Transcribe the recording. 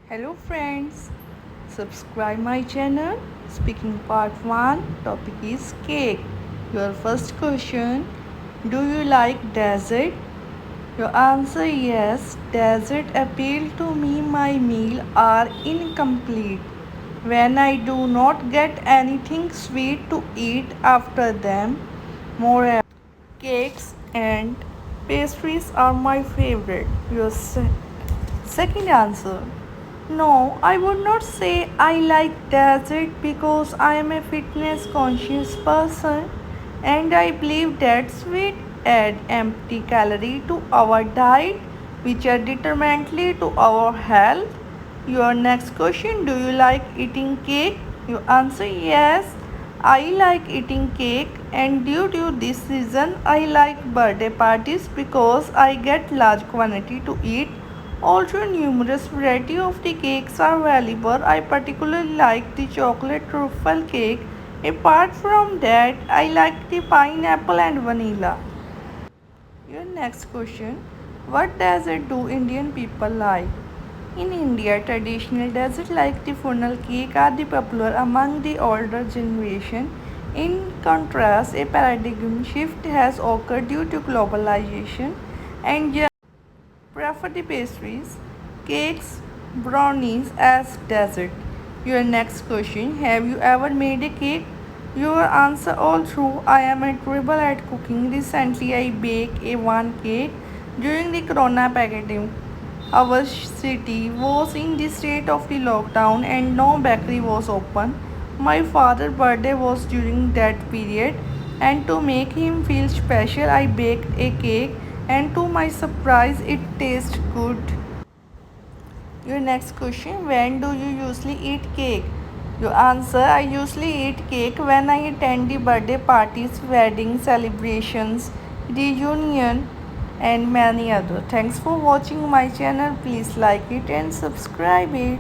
Hello friends, subscribe my channel. Speaking part 1, topic is cake. Your first question, do you like dessert? Your answer yes, dessert appeal to me. My meal are incomplete when I do not get anything sweet to eat after them. Moreover, cakes and pastries are my favorite. Second answer. No, I would not say I like dessert because I am a fitness conscious person and I believe that sweet add empty calorie to our diet which are detrimentally to our health. Your next question, do you like eating cake? You answer yes. I like eating cake and due to this reason I like birthday parties because I get large quantity to eat. Although numerous variety of the cakes are available, I particularly like the chocolate truffle cake. Apart from that, I like the pineapple and vanilla. Your next question, what dessert do Indian people like? In India, traditional desserts like the funnel cake are the popular among the older generation. In contrast, a paradigm shift has occurred due to globalization and prefer the pastries, cakes, brownies as dessert. Your next question, have you ever made a cake? Your answer, all true. I am a terrible at cooking. Recently, I baked a one cake during the corona pandemic. Our city was in the state of the lockdown and no bakery was open. My father's birthday was during that period, and to make him feel special, I baked a cake, and to my surprise, it tastes good. Your next question, when do you usually eat cake? Your answer, I usually eat cake when I attend the birthday parties, wedding celebrations, reunion and many other. Thanks for watching my channel. Please like it and subscribe it.